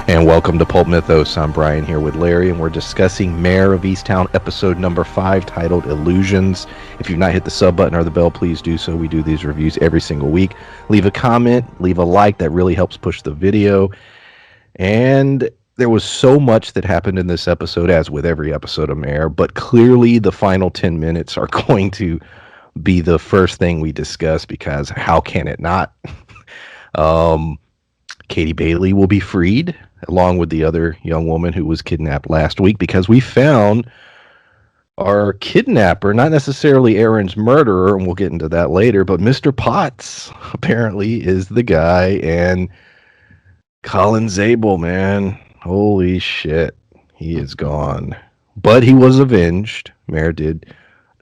And welcome to Pulp Mythos. I'm Brian here with Larry, and we're discussing Mare of Easttown, episode number 5, titled Illusions. If you've not hit the sub button or the bell, please do so. We do these reviews every single week. Leave a comment, leave a like. That really helps push the video. And there was so much that happened in this episode, as with every episode of Mare, but clearly the final 10 minutes are going to be the first thing we discuss, because how can it not? Katie Bailey will be freed, along with the other young woman who was kidnapped last week, because we found our kidnapper, not necessarily Aaron's murderer, and we'll get into that later, but Mr. Potts apparently is the guy, and Colin Zabel, man, holy shit, he is gone. But he was avenged. Mare did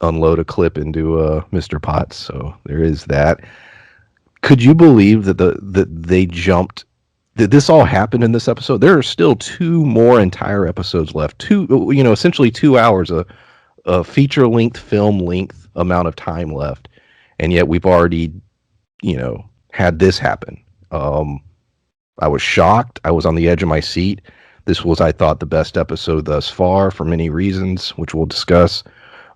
unload a clip into Mr. Potts, so there is that. Could you believe that they jumped? Did this all happen in this episode? There are still 2 more entire episodes left. Essentially 2 hours, a feature length, film length amount of time left, and yet we've already, had this happen. I was shocked. I was on the edge of my seat. This was, I thought, the best episode thus far for many reasons, which we'll discuss.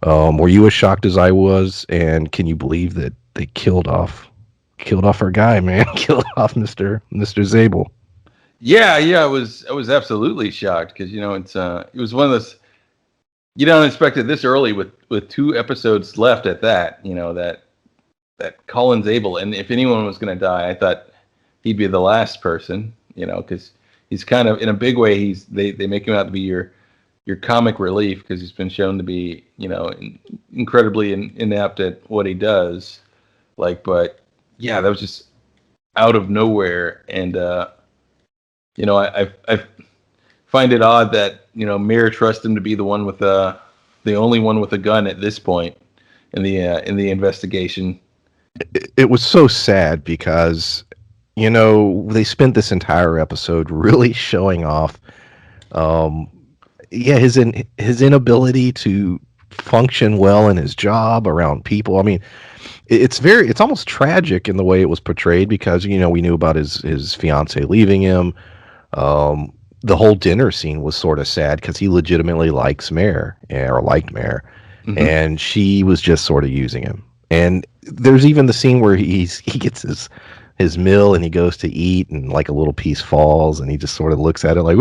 Were you as shocked as I was? And can you believe that they killed off our guy, man? Killed off Mr. Zabel. Yeah, I was absolutely shocked, because it was one of those, you don't expect it this early with 2 episodes left at that. That Colin Zabel, and if anyone was going to die, I thought he'd be the last person. Because he's kind of, in a big way, they make him out to be your comic relief, because he's been shown to be incredibly inept at what he does. But yeah, that was just out of nowhere, and I find it odd that Mare trusts him to be the one with the only one with a gun at this point in the investigation. It was so sad, because they spent this entire episode really showing off his inability to function well in his job around people. I mean, it's almost tragic in the way it was portrayed, because we knew about his fiance leaving him. The whole dinner scene was sort of sad, because he legitimately liked Mare, mm-hmm. and she was just sort of using him. And there's even the scene where he gets his meal, and he goes to eat, and like a little piece falls, and he just sort of looks at it like,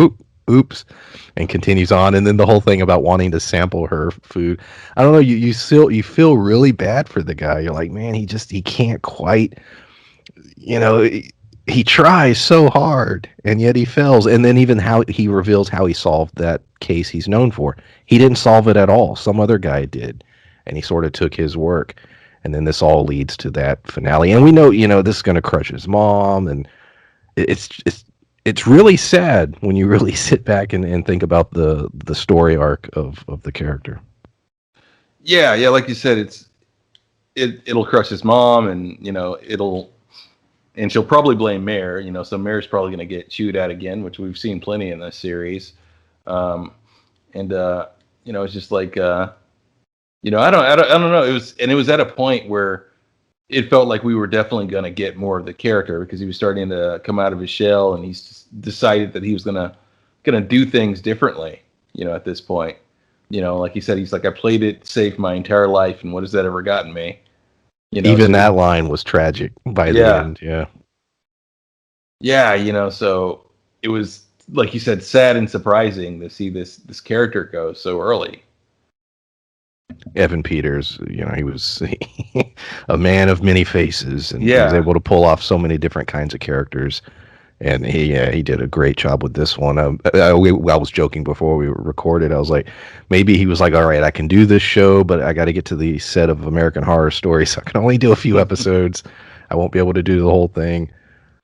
oops, and continues on. And then the whole thing about wanting to sample her food, I don't know, you feel really bad for the guy. You're like, man, he can't quite, he tries so hard, and yet he fails. And then even how he reveals how he solved that case he's known for, he didn't solve it at all. Some other guy did, and he sort of took his work. And then this all leads to that finale, and we know this is going to crush his mom, and it's really sad when you really sit back and think about the story arc of the character. Yeah, like you said, it'll crush his mom, and and she'll probably blame Mare. So Mare's probably going to get chewed at again, which we've seen plenty in this series. It's just like I don't know. It was at a point where it felt like we were definitely going to get more of the character, because he was starting to come out of his shell, and he's decided that he was gonna do things differently. At this point, like he said, he's like, I played it safe my entire life, and what has that ever gotten me? Even that line was tragic by the end. Yeah. So it was, like you said, sad and surprising to see this character go so early. Evan Peters, he was a man of many faces, and he was able to pull off so many different kinds of characters, and he did a great job with this one. I was joking before we recorded. I was like, maybe he was like, all right, I can do this show, but I got to get to the set of American Horror Story, so I can only do a few episodes. I won't be able to do the whole thing.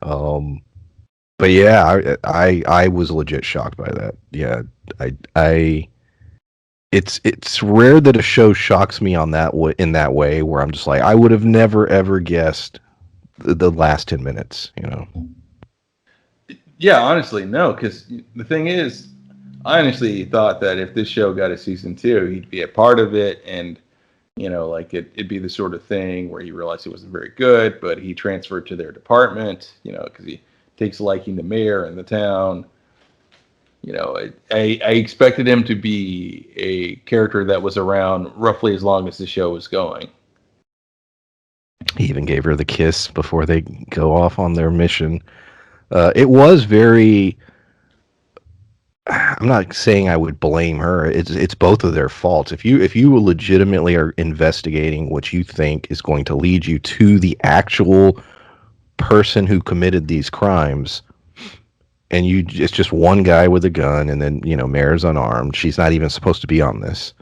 But yeah, I was legit shocked by that. Yeah, It's rare that a show shocks me in that way, where I'm just like, I would have never ever guessed the last 10 minutes. Yeah, honestly, no, because the thing is, I honestly thought that if this show got a season 2, he'd be a part of it, and it'd be the sort of thing where he realized he wasn't very good, but he transferred to their department, because he takes a liking to Mare and the town, I expected him to be a character that was around roughly as long as the show was going. He even gave her the kiss before they go off on their mission. It was very. I'm not saying I would blame her. It's both of their faults. If you legitimately are investigating what you think is going to lead you to the actual person who committed these crimes, and it's just one guy with a gun, and then Mare's unarmed. She's not even supposed to be on this.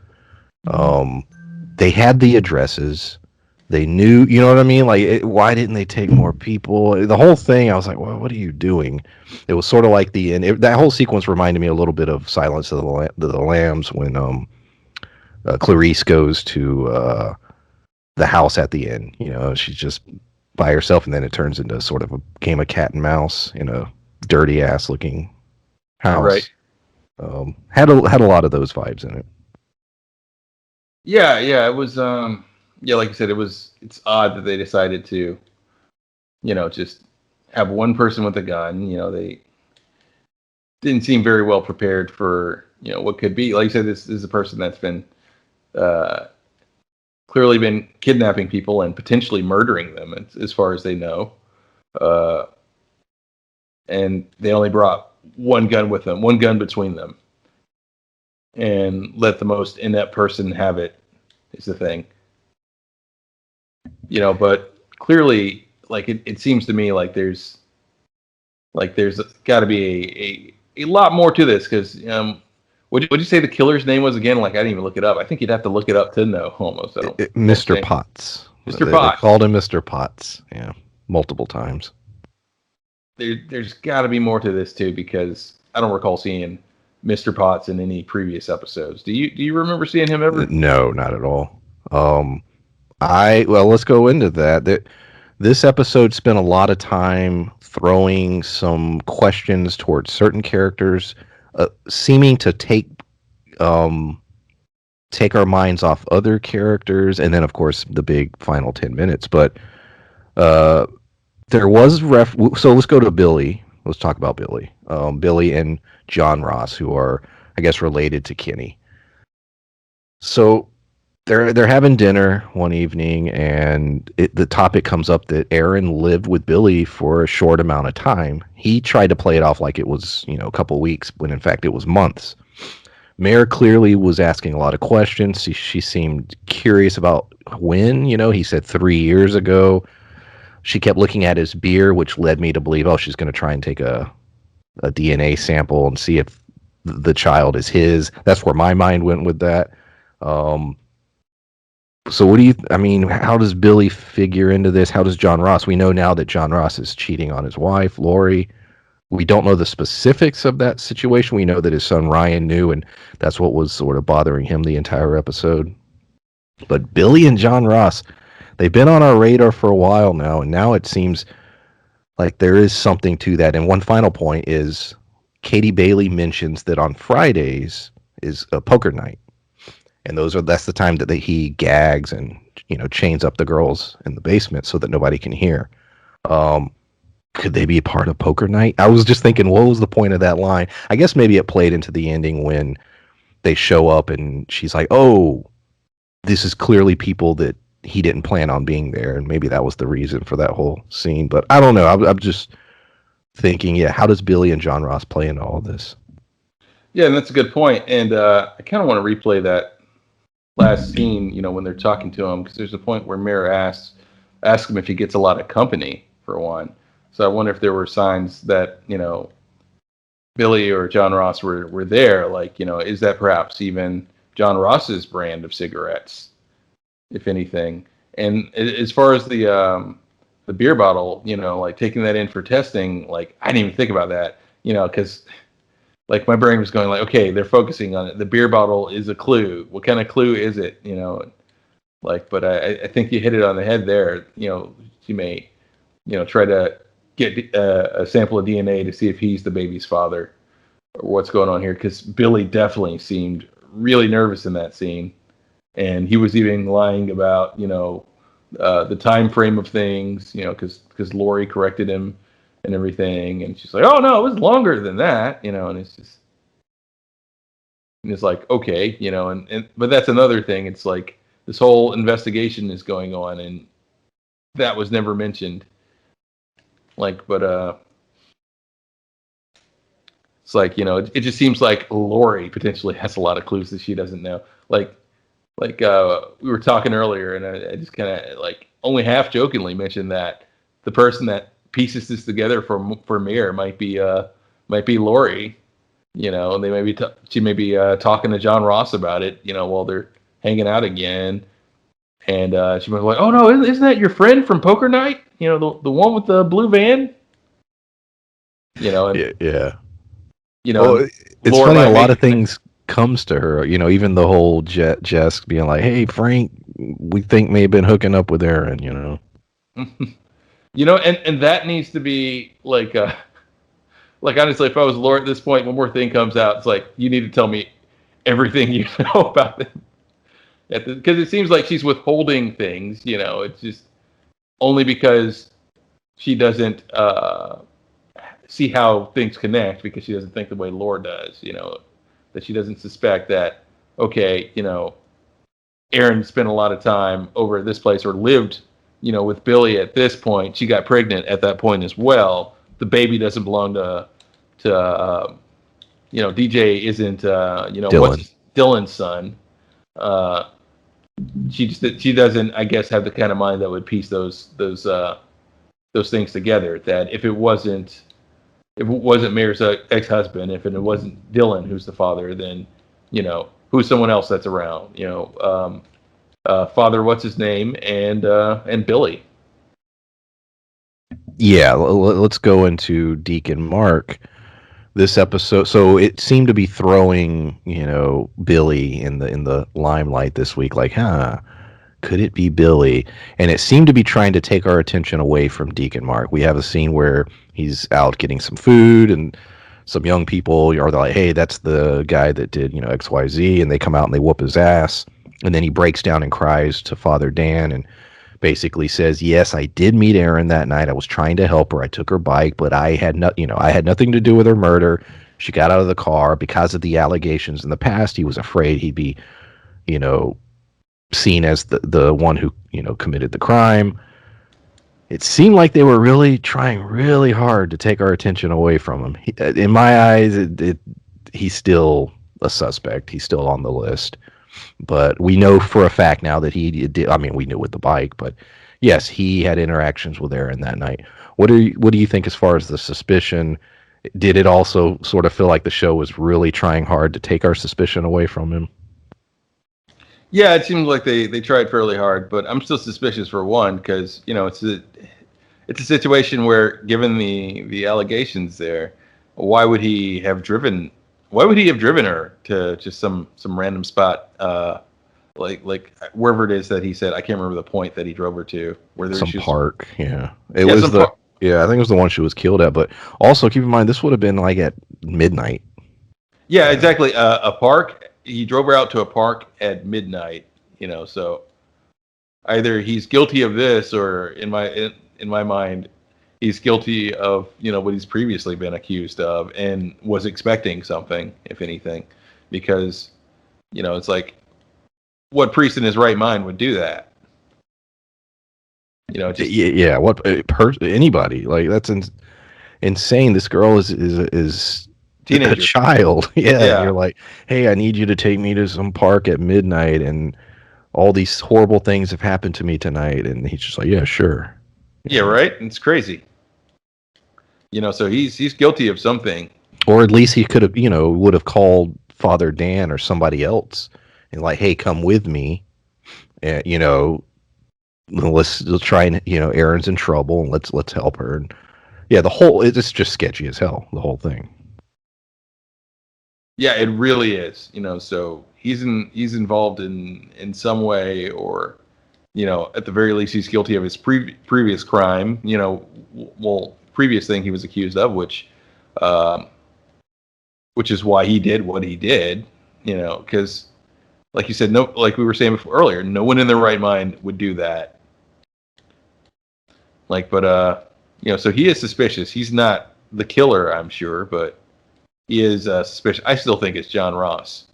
Um, they had the addresses. They knew, you know what I mean? Like, why didn't they take more people? The whole thing, I was like, well, what are you doing? It was sort of like the end. That whole sequence reminded me a little bit of Silence of the Lambs when Clarice goes to the house at the end. She's just by herself, and then it turns into sort of a game of cat and mouse in a dirty ass looking house. Right. Had a lot of those vibes in it. Yeah, it was like you said, it's odd that they decided to, just have one person with a gun. They didn't seem very well prepared for, what could be. Like you said, this is a person that's been clearly been kidnapping people and potentially murdering them as far as they know. And they only brought one gun with them, one gun between them, and let the most inept person have it is the thing. But clearly, like it seems to me like there's got to be a lot more to this, because what'd you say the killer's name was again? Like, I didn't even look it up. I think you'd have to look it up to know almost. Mr. Potts. Mr. Potts. They called him Mr. Potts. Yeah, multiple times. There's got to be more to this too, because I don't recall seeing Mr. Potts in any previous episodes. Do you remember seeing him ever? No, not at all. Let's go into that. This episode spent a lot of time throwing some questions towards certain characters, seeming to take our minds off other characters, and then of course the big final 10 minutes. But there was so let's go to Billy. Let's talk about Billy. Billy and John Ross, who are, I guess, related to Kenny. So they're having dinner one evening, and the topic comes up that Aaron lived with Billy for a short amount of time. He tried to play it off like it was, a couple weeks, when in fact it was months. Mare clearly was asking a lot of questions. She seemed curious about when, he said 3 years ago. She kept looking at his beer, which led me to believe, she's going to try and take a DNA sample and see if the child is his. That's where my mind went with that. So how does Billy figure into this? How does John Ross? We know now that John Ross is cheating on his wife, Lori. We don't know the specifics of that situation. We know that his son Ryan knew, and that's what was sort of bothering him the entire episode. But Billy and John Ross, they've been on our radar for a while now, and now it seems like there is something to that. And one final point is Katie Bailey mentions that on Fridays is a poker night. And that's the time that he gags and, chains up the girls in the basement so that nobody can hear. Could they be a part of poker night? I was just thinking, what was the point of that line? I guess maybe it played into the ending when they show up and she's like, oh, this is clearly people that he didn't plan on being there. And maybe that was the reason for that whole scene. But I don't know. I'm just thinking, how does Billy and John Ross play into all of this? Yeah, and that's a good point. And I kind of want to replay that last scene, when they're talking to him, because there's a point where Mare asks him if he gets a lot of company, for one. So I wonder if there were signs that, Billy or John Ross were there. Like, is that perhaps even John Ross's brand of cigarettes, if anything? And as far as the beer bottle, like taking that in for testing, like I didn't even think about that, because like my brain was going like, okay, they're focusing on it. The beer bottle is a clue. What kind of clue is it? But I think you hit it on the head there. She may, try to get a sample of DNA to see if he's the baby's father or what's going on here. Because Billy definitely seemed really nervous in that scene. And he was even lying about, the time frame of things, because Lori corrected him and everything. And she's like, oh, no, it was longer than that, and it's just, And it's like, okay, but that's another thing. It's like this whole investigation is going on, and that was never mentioned. Like, but it's like, it just seems like Lori potentially has a lot of clues that she doesn't know. Like we were talking earlier, and I just kind of like only half jokingly mentioned that the person that pieces this together for Mir might be Lori. And they may be she may be talking to John Ross about it. While they're hanging out again, and she might be like, "Oh no, isn't that your friend from poker night? The one with the blue van." And Yeah. and Well, it's Laura funny. A might lot of make. things comes to her. Even the whole Jess being like, "Hey, Frank, we think may have been hooking up with Aaron." And that needs to be like honestly, if I was Laura at this point, one more thing comes out, it's like you need to tell me everything you know about them. Because it seems like she's withholding things. It's just only because she doesn't see how things connect because she doesn't think the way Laura does. That she doesn't suspect that okay, Aaron spent a lot of time over at this place or lived, with Billy at this point. She got pregnant at that point as well. The baby doesn't belong to DJ isn't Dylan. what's Dylan's son. She doesn't, I guess, have the kind of mind that would piece those things together. That if it wasn't Mayor's ex-husband, if it wasn't Dylan who's the father, then who's someone else that's around. Father, what's his name, and Billy. Yeah, let's go into Deacon Mark this episode. So it seemed to be throwing, Billy in the limelight this week. Like, could it be Billy? And it seemed to be trying to take our attention away from Deacon Mark. We have a scene where he's out getting some food, and some young people are like, "Hey, that's the guy that did, XYZ," and they come out and they whoop his ass. And then he breaks down and cries to Father Dan and basically says, "Yes, I did meet Erin that night. I was trying to help her. I took her bike, but I had nothing to do with her murder. She got out of the car because of the allegations in the past. He was afraid he'd be, you know, seen as the one who, committed the crime." It seemed like they were really trying really hard to take our attention away from him. In my eyes, he's still a suspect. He's still on the list. But we know for a fact now that he did. I mean, we knew with the bike, but yes, he had interactions with Aaron that night. What do you think as far as the suspicion? Did it also sort of feel like the show was really trying hard to take our suspicion away from him? Yeah, it seems like they tried fairly hard, but I'm still suspicious for one because it's a situation where, given the allegations there, why would he have driven? Why would he have driven her to just some random spot, like wherever it is that he said? I can't remember the point that he drove her to. Some She was, park, yeah. It yeah, was the Yeah, I think it was the one she was killed at. But also keep in mind this would have been like at midnight. yeah, exactly. A park. He drove her out to a park at midnight. So either he's guilty of this, or in my mind, he's guilty of what he's previously been accused of, and was expecting something, if anything, because it's like, what priest in his right mind would do that? Just Yeah, anybody like that's insane. This girl is a teenager. child. Yeah, and Yeah, you're like, "Hey, I need you to take me to some park at midnight, and all these horrible things have happened to me tonight." And he's just like, "Yeah, sure." yeah, right. It's crazy. So he's guilty of something. Or at least he could have, would have called Father Dan or somebody else and like, "Hey, come with me." And let's try and Erin's in trouble and let's help her. And yeah, it's just sketchy as hell, the whole thing. Yeah, it really is. So he's involved in some way, or at the very least, he's guilty of his previous crime. Previous thing he was accused of, um, which is why he did what he did. Because like you said, no, like we were saying before earlier, no one in their right mind would do that. So he is suspicious. He's not the killer, I'm sure, but he is suspicious. I still think it's John Ross.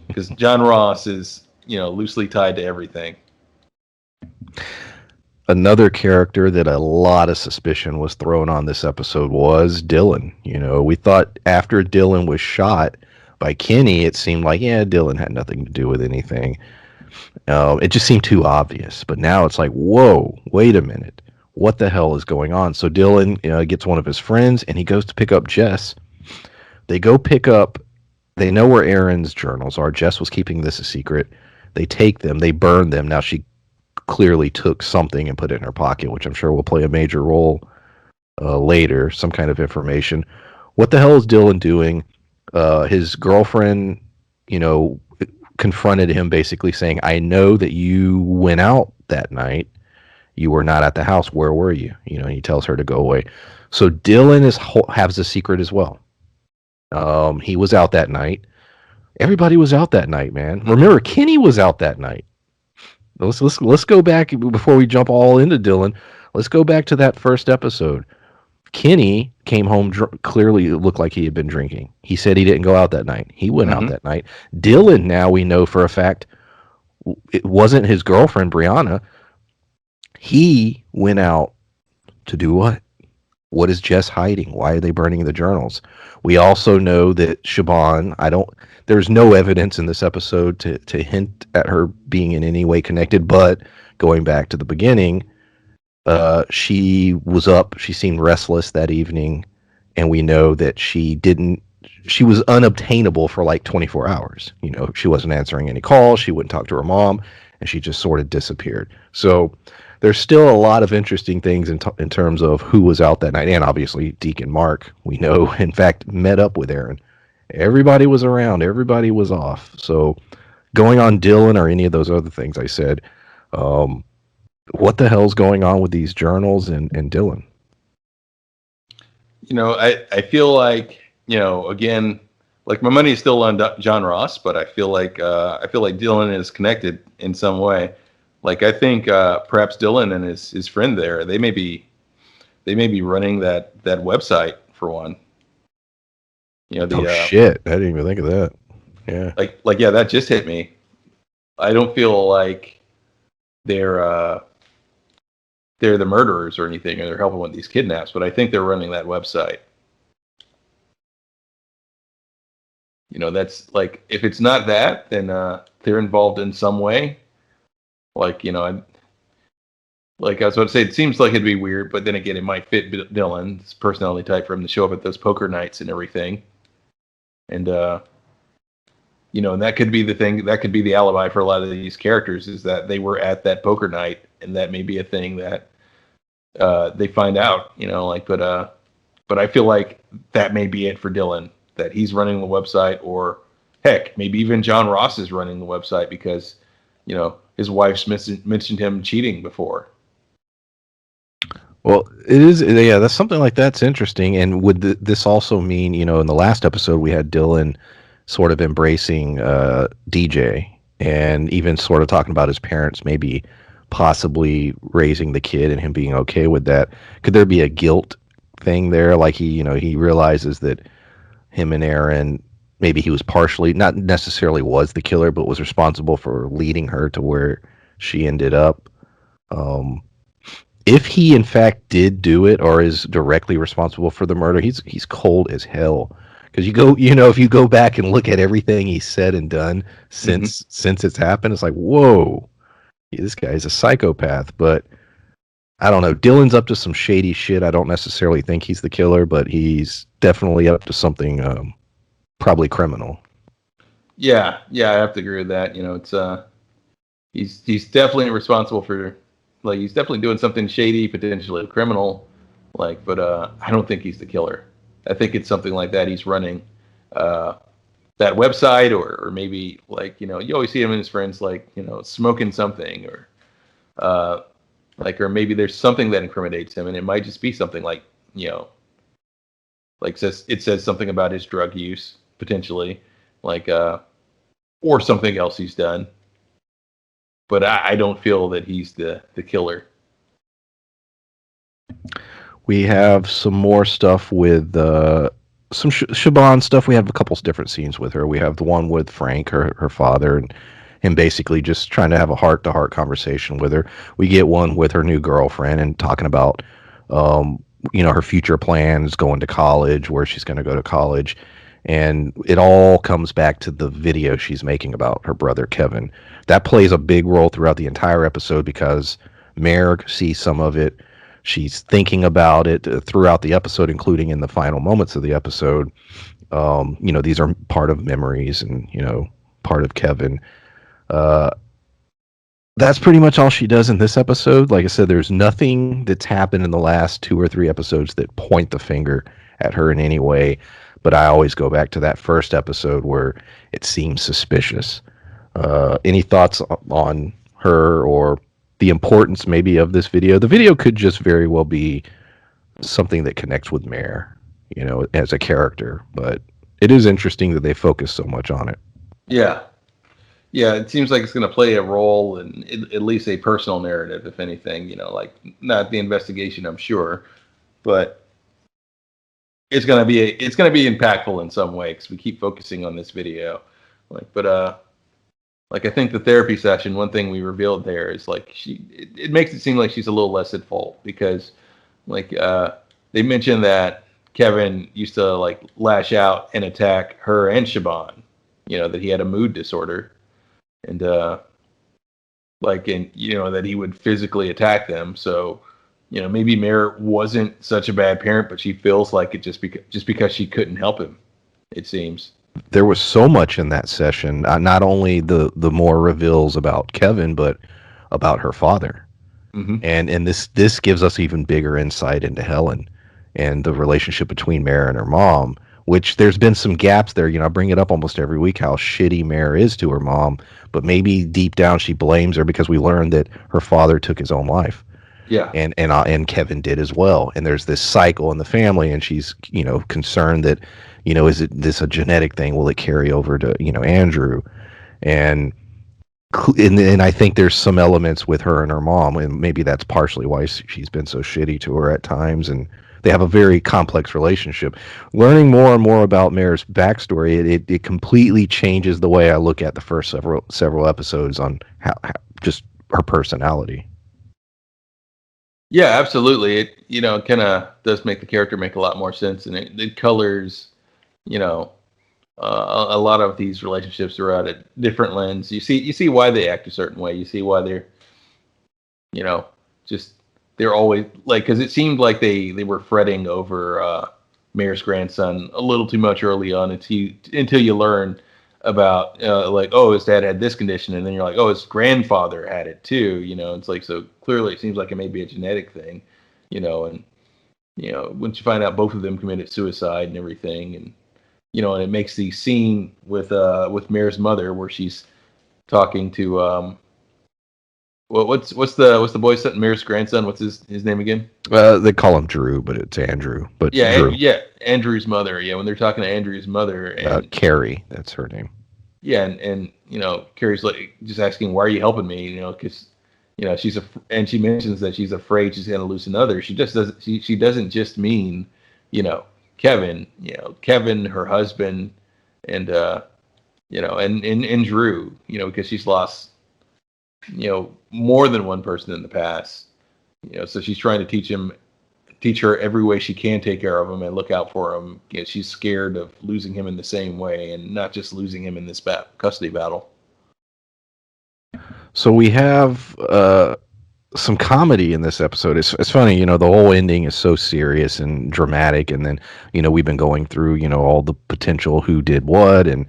because John Ross is, loosely tied to everything. Another character that a lot of suspicion was thrown on this episode was Dylan. We thought after Dylan was shot by Kenny, it seemed like, yeah, Dylan had nothing to do with anything. It just seemed too obvious. But now it's like, whoa, wait a minute. What the hell is going on? So Dylan gets one of his friends, and he goes to pick up Jess. They go pick up, they know where Aaron's journals are. Jess was keeping this a secret. They take them, they burn them. Now she clearly took something and put it in her pocket, which I'm sure will play a major role later, some kind of information. What the hell is Dylan doing? His girlfriend, confronted him basically saying, I know that you went out that night. You were not at the house. Where were you? And he tells her to go away. So Dylan has a secret as well. He was out that night. Everybody was out that night, man. Remember, Kenny was out that night. Let's go back before we jump all into Dylan. Let's go back to that first episode. Kenny came home clearly it looked like he had been drinking. He said he didn't go out that night. He went out that night. Dylan, now we know for a fact, it wasn't his girlfriend Brianna. He went out to do what? What is Jess hiding? Why are they burning the journals? We also know that Siobhan, there's no evidence in this episode to hint at her being in any way connected, but going back to the beginning, she was up, she seemed restless that evening, and we know that she was unobtainable for like 24 hours. She wasn't answering any calls, she wouldn't talk to her mom, and she just sort of disappeared. So there's still a lot of interesting things in terms of who was out that night. And obviously Deacon Mark, we know, in fact, met up with Aaron. Everybody was around. Everybody was off. So going on Dylan or any of those other things I said, what the hell's going on with these journals and Dylan? I feel like, again, like my money is still on John Ross, but I feel like Dylan is connected in some way. Like I think perhaps Dylan and his friend there, they may be running that website for one. Shit! I didn't even think of that. Yeah. Like yeah, that just hit me. I don't feel like they're the murderers or anything, or they're helping with these kidnaps, but I think they're running that website. That's like, if it's not that, then they're involved in some way. Like, like I was about to say, it seems like it'd be weird, but then again, it might fit Dylan's personality type for him to show up at those poker nights and everything. And, and that could be the thing, that could be the alibi for a lot of these characters, is that they were at that poker night, and that may be a thing that they find out, but I feel like that may be it for Dylan, that he's running the website, or heck, maybe even John Ross is running the website because, his wife's mentioned him cheating before. Well, it is, yeah, that's something like that's interesting. And would this also mean, in the last episode we had Dylan sort of embracing DJ and even sort of talking about his parents maybe possibly raising the kid and him being okay with that. Could there be a guilt thing there? Like he realizes that him and Aaron, maybe he was partially, not necessarily was the killer, but was responsible for leading her to where she ended up. If he in fact did do it or is directly responsible for the murder, he's cold as hell. Because if you go back and look at everything he's said and done since it's happened, it's like, whoa, this guy is a psychopath. But I don't know. Dylan's up to some shady shit. I don't necessarily think he's the killer, but he's definitely up to something probably criminal. Yeah, I have to agree with that. It's he's definitely responsible for, like, he's definitely doing something shady, potentially criminal, but I don't think he's the killer. I think it's something like that. He's running that website, or maybe, you always see him and his friends, smoking something, or or maybe there's something that incriminates him, and it might just be something it says something about his drug use, potentially, or something else he's done. But I don't feel that he's the killer. We have some more stuff with some Siobhan stuff. We have a couple different scenes with her. We have the one with Frank, her father, and him basically just trying to have a heart to heart conversation with her. We get one with her new girlfriend and talking about, um, her future plans, going to college, where she's going to go to college. And it all comes back to the video she's making about her brother Kevin. That plays a big role throughout the entire episode because Mare sees some of it. She's thinking about it throughout the episode, including in the final moments of the episode. These are part of memories and, part of Kevin. Uh, that's pretty much all she does in this episode. Like I said, there's nothing that's happened in the last 2 or 3 episodes that point the finger at her in any way. But I always go back to that first episode where it seems suspicious. Any thoughts on her or the importance maybe of this video? The video could just very well be something that connects with Mare, as a character. But it is interesting that they focus so much on it. Yeah. Yeah, it seems like it's going to play a role in at least a personal narrative, if anything. Like not the investigation, I'm sure, but it's going to be impactful in some way because we keep focusing on this video. Like I think the therapy session, one thing we revealed there is like it makes it seem like she's a little less at fault because they mentioned that Kevin used to like lash out and attack her and Siobhan. That he had a mood disorder. And that he would physically attack them. So, maybe Mare wasn't such a bad parent, but she feels like it just because she couldn't help him. It seems there was so much in that session. Not only the more reveals about Kevin, but about her father. Mm-hmm. And this gives us even bigger insight into Helen and the relationship between Mare and her mom. Which there's been some gaps there. I bring it up almost every week how shitty Mare is to her mom, but maybe deep down she blames her because we learned that her father took his own life. Yeah, and Kevin did as well. And there's this cycle in the family, and she's concerned that is it this a genetic thing? Will it carry over to Andrew? And I think there's some elements with her and her mom, and maybe that's partially why she's been so shitty to her at times. And they have a very complex relationship. Learning more and more about Mare's backstory, it completely changes the way I look at the first several episodes on how just her personality. Yeah, absolutely. It kind of does make the character make a lot more sense, and it colors, a lot of these relationships throughout a different lens. You see why they act a certain way. You see why they're, just. They're always because it seemed like they were fretting over Mare's grandson a little too much early on until you learn about his dad had this condition, and then you're like, oh, his grandfather had it too. It's like, so clearly it seems like it may be a genetic thing, and once you find out both of them committed suicide and everything, and and it makes the scene with Mare's mother where she's talking to Well, what's the boy son, Mare's grandson? What's his name again? They call him Drew, but it's Andrew. But Drew. Andrew's mother. Yeah, when they're talking to Andrew's mother, and Carrie, that's her name. Yeah, and Carrie's like just asking, "Why are you helping me?" Because and she mentions that she's afraid she's going to lose another. She just doesn't. She doesn't just mean Kevin. Kevin, her husband, and and Drew. Because she's lost more than one person in the past. So she's trying to teach her every way she can take care of him and look out for him. She's scared of losing him in the same way, and not just losing him in this custody battle. So we have some comedy in this episode. It's funny, the whole ending is so serious and dramatic, and then we've been going through all the potential who did what and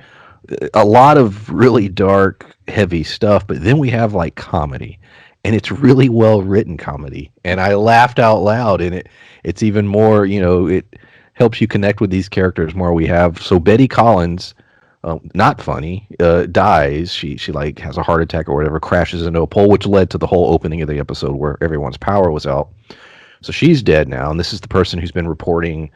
a lot of really dark, heavy stuff, but then we have like comedy, and it's really well written comedy, and I laughed out loud, and it's even more, it helps you connect with these characters more. We have Betty Collins, not funny, dies. She like has a heart attack or whatever, crashes into a pole, which led to the whole opening of the episode where everyone's power was out. So she's dead now, and this is the person who's been reporting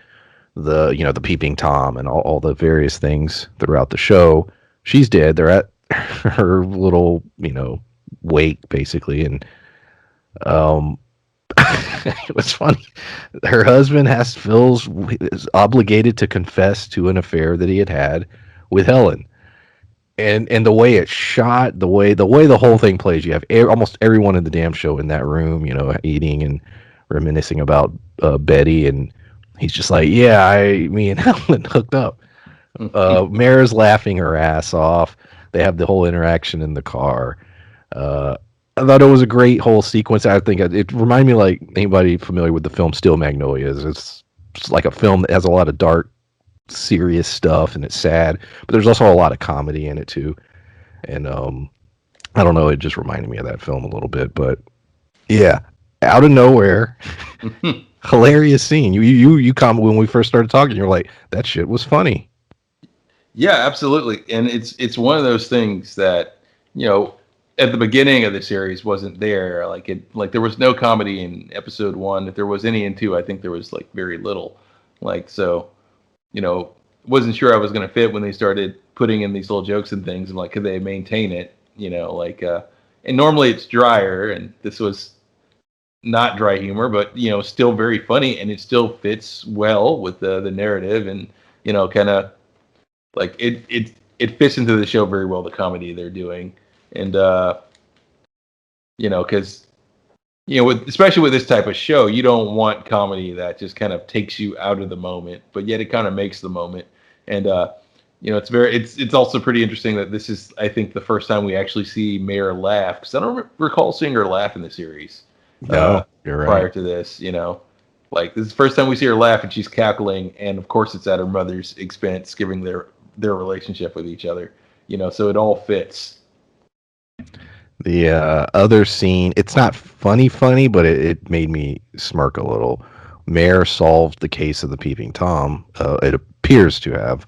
the peeping Tom and all the various things throughout the show. She's dead. They're at her little wake basically, and it was funny. Her husband is obligated to confess to an affair that he had with Helen. And the way it's shot, the way the whole thing plays, you have almost everyone in the damn show in that room, eating and reminiscing about Betty, and he's just like, yeah, me and Helen hooked up. Mara's laughing her ass off. They have the whole interaction in the car. Uh, I thought it was a great whole sequence. I think it reminded me, like, anybody familiar with the film Still Magnolias. It's like a film that has a lot of dark, serious stuff, and it's sad, but there's also a lot of comedy in it too. And I don't know, it just reminded me of that film a little bit. But yeah, out of nowhere, hilarious scene. You comment when we first started talking. You're like, that shit was funny. Yeah, absolutely. And it's one of those things that, at the beginning of the series wasn't there. Like there was no comedy in episode 1. If there was any in 2, I think there was like very little. Like, so, wasn't sure I was going to fit when they started putting in these little jokes and things. I'm like, could they maintain it? And normally it's drier, and this was not dry humor, but still very funny, and it still fits well with the narrative, and kind of like it fits into the show very well, the comedy they're doing. And because especially with this type of show, you don't want comedy that just kind of takes you out of the moment, but yet it kind of makes the moment. And it's also pretty interesting that this is, I think, the first time we actually see Mare laugh, because I don't recall seeing her laugh in the series. No, you're right. Prior to this, like this is the first time we see her laugh, and she's cackling, and of course it's at her mother's expense, given their relationship with each other. So it all fits. The other scene, it's not funny, but it made me smirk a little. Mare solved the case of the peeping Tom. It appears to have.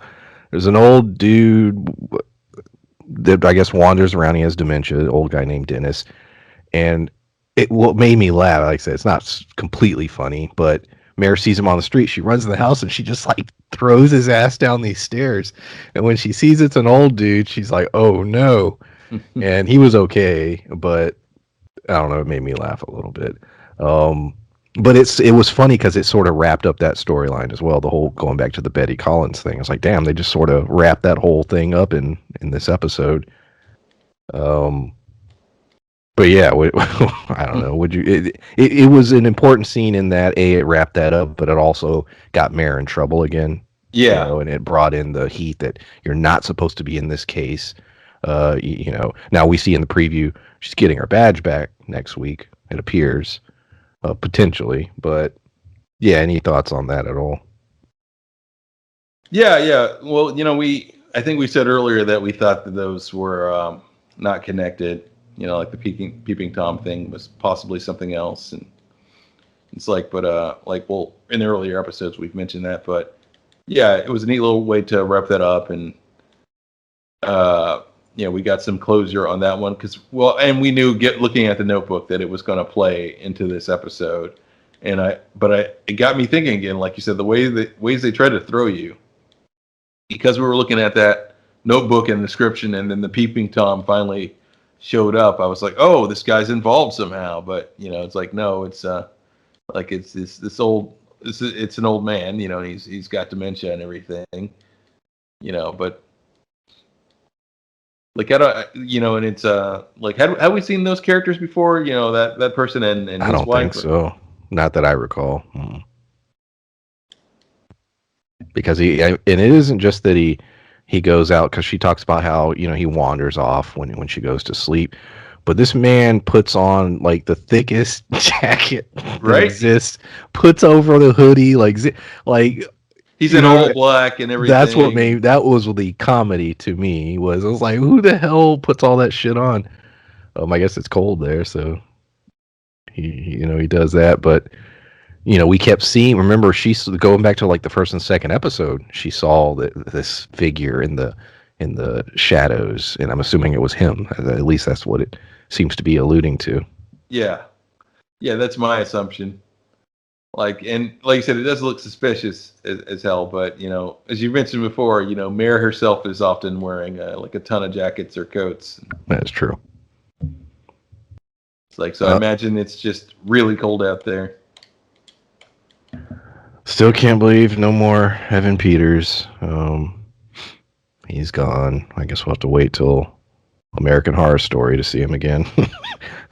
There's an old dude that I guess wanders around. He has dementia. An old guy named Dennis, and what made me laugh. Like I said, it's not completely funny, but Mare sees him on the street. She runs in the house and she just like throws his ass down these stairs. And when she sees it's an old dude, she's like, "Oh no!" And he was okay, but I don't know. It made me laugh a little bit. But it was funny because it sort of wrapped up that storyline as well. The whole going back to the Betty Collins thing. It's like, damn, they just sort of wrapped that whole thing up in this episode. But yeah, I don't know. Would you? It was an important scene in that it wrapped that up, but it also got Mare in trouble again. Yeah, and it brought in the heat that you're not supposed to be in this case. Now we see in the preview she's getting her badge back next week. It appears, potentially. But yeah, any thoughts on that at all? Yeah. Well, I think we said earlier that we thought that those were not connected. Like the peeping Tom thing was possibly something else, and it's like, but well, in the earlier episodes we've mentioned that, but yeah, it was a neat little way to wrap that up, and we got some closure on that one and we knew looking at the notebook that it was going to play into this episode, and it got me thinking again, like you said, the ways they try to throw you, because we were looking at that notebook and description, and then the peeping Tom finally showed up. I was like, oh, this guy's involved somehow, but it's like, no, it's like it's this old, it's an old man, and he's got dementia and everything, but like I don't, and it's like have we seen those characters before? That person and his wife. I don't think so. Not that I recall. Because and it isn't just that he goes out, because she talks about how he wanders off when she goes to sleep, but this man puts on like the thickest jacket that exists, puts over the hoodie, like he's in all black and everything. That's what that was the comedy to me. I was like, who the hell puts all that shit on? I guess it's cold there, so he does that. But we kept seeing. Remember, she's going back to like the first and second episode. She saw this figure in the shadows, and I'm assuming it was him. At least that's what it seems to be alluding to. Yeah, that's my assumption. Like you said, it does look suspicious as hell. But as you mentioned before, Mare herself is often wearing like a ton of jackets or coats. That's true. It's like, so I imagine it's just really cold out there. Still can't believe no more Evan Peters. He's gone. I guess we'll have to wait till American Horror Story to see him again.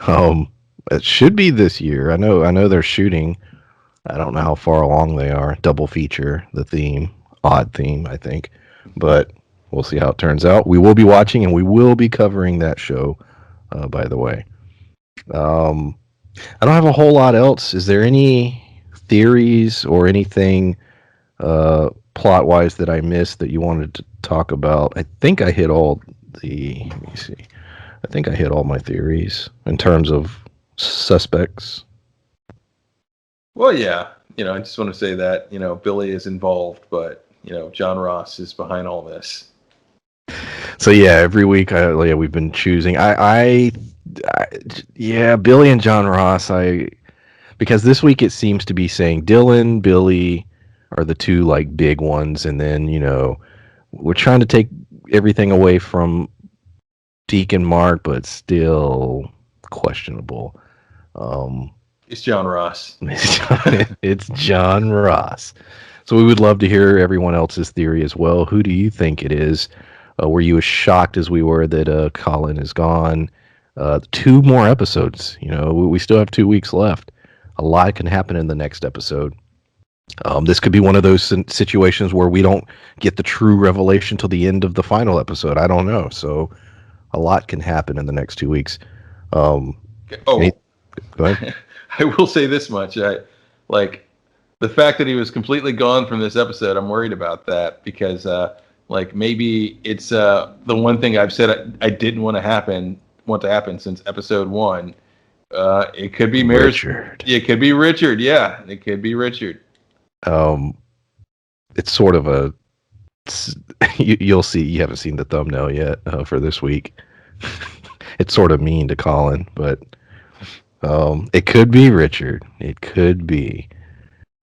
um, it should be this year. I know they're shooting. I don't know how far along they are. Double feature, the theme, odd theme, I think. But we'll see how it turns out. We will be watching and we will be covering that show, by the way. Um, I don't have a whole lot else. Is there any theories or anything plot wise that I missed that you wanted to talk about? I think I hit all the. Let me see. I think I hit all my theories in terms of suspects. Well, yeah, I just want to say that Billy is involved, but John Ross is behind all this. So yeah, every week we've been choosing. Yeah, Billy and John Ross. Because this week it seems to be saying Dylan, Billy are the two like big ones, and then we're trying to take everything away from Deacon Mark, but still questionable. It's John Ross. It's John Ross. So we would love to hear everyone else's theory as well. Who do you think it is? Were you as shocked as we were that Colin is gone? 2 more episodes. We still have 2 weeks left. A lot can happen in the next episode. This could be one of those situations where we don't get the true revelation till the end of the final episode. I don't know. So a lot can happen in the next 2 weeks. Oh, go ahead. I will say this much. I like the fact that he was completely gone from this episode. I'm worried about that because maybe it's the one thing I've said I didn't want to happen since episode 1. It could be Richard. It could be Richard. Yeah, it could be Richard. It's sort of a. You'll see. You haven't seen the thumbnail yet for this week. It's sort of mean to Colin, but it could be Richard. It could be.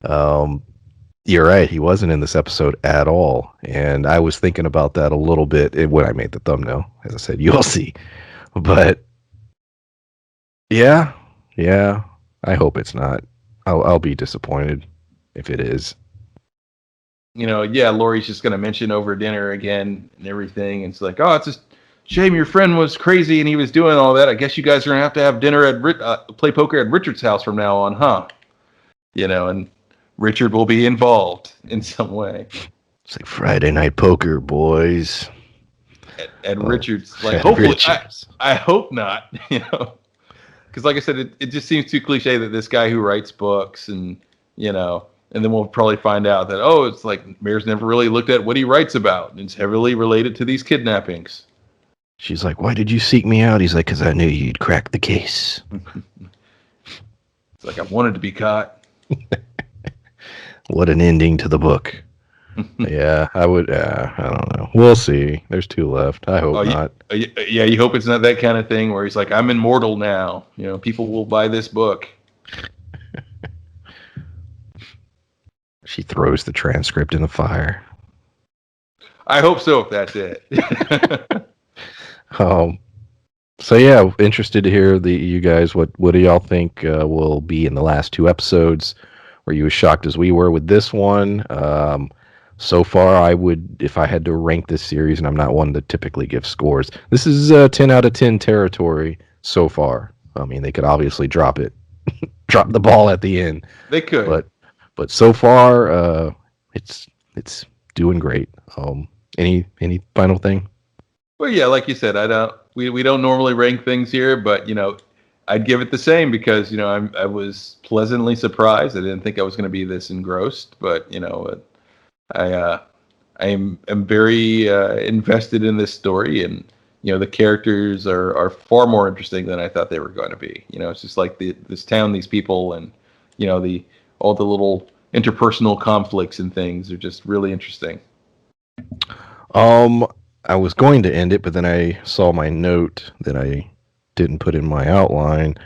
You're right. He wasn't in this episode at all, and I was thinking about that a little bit when I made the thumbnail. As I said, you'll see. But yeah. I hope it's not. I'll be disappointed if it is. Lori's just going to mention over dinner again and everything. And it's like, oh, it's just shame your friend was crazy and he was doing all that. I guess you guys are going to have dinner at play poker at Richard's house from now on, huh? And Richard will be involved in some way. It's like Friday night poker, boys. At Richard's, like, hopefully, Richard's. I hope not, because like I said, it just seems too cliche that this guy who writes books and then we'll probably find out that, it's like Mare's never really looked at what he writes about. And it's heavily related to these kidnappings. She's like, why did you seek me out? He's like, because I knew you'd crack the case. It's like, I wanted to be caught. What an ending to the book. Yeah, I would. I don't know. We'll see. There's 2 left. I hope not. Yeah, you hope it's not that kind of thing where he's like, I'm immortal now. People will buy this book. She throws the transcript in the fire. I hope so, if that's it. So yeah, interested to hear you guys. What do y'all think will be in the last 2 episodes? Were you as shocked as we were with this one? So far, I would, if I had to rank this series, and I'm not one to typically give scores, this is 10 out of 10 territory so far. I mean, they could obviously drop the ball at the end. They could, but so far, it's doing great. Any final thing? Well, yeah, like you said, we don't normally rank things here, but I'd give it the same because I was pleasantly surprised. I didn't think I was going to be this engrossed, but I am very invested in this story, and the characters are far more interesting than I thought they were going to be. It's just like this town, these people, and all the little interpersonal conflicts and things are just really interesting. I was going to end it, but then I saw my note that I didn't put in my outline.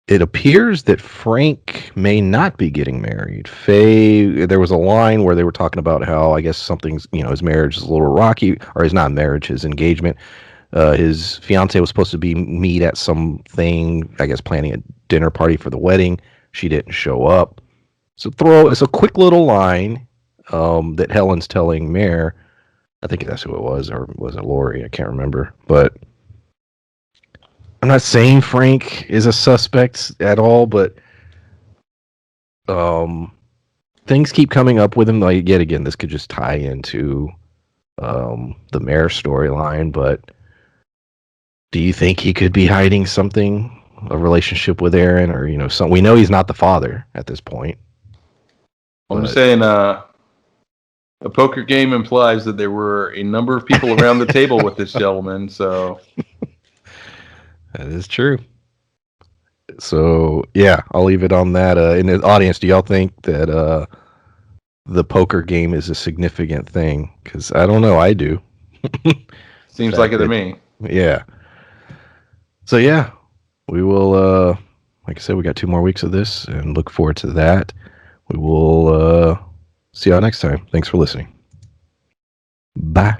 It appears that Frank may not be getting married. Faye, there was a line where they were talking about how, I guess something's, his marriage is a little rocky, or his not marriage, his engagement. His fiance was supposed to meet at something, I guess planning a dinner party for the wedding. She didn't show up. it's a quick little line that Helen's telling Mare. I think that's who it was, or was it Lori? I can't remember. But I'm not saying Frank is a suspect at all, but things keep coming up with him. Like, yet again, this could just tie into the Mare storyline. But do you think he could be hiding something, a relationship with Aaron, or some? We know he's not the father at this point. I'm just saying, a poker game implies that there were a number of people around the table with this gentleman. So that is true. So yeah, I'll leave it on that. In the audience, do y'all think that the poker game is a significant thing? Because I don't know, I do. Seems like it to me. Yeah. So yeah, we will. Like I said, we got 2 more weeks of this, and look forward to that. We will see y'all next time. Thanks for listening. Bye.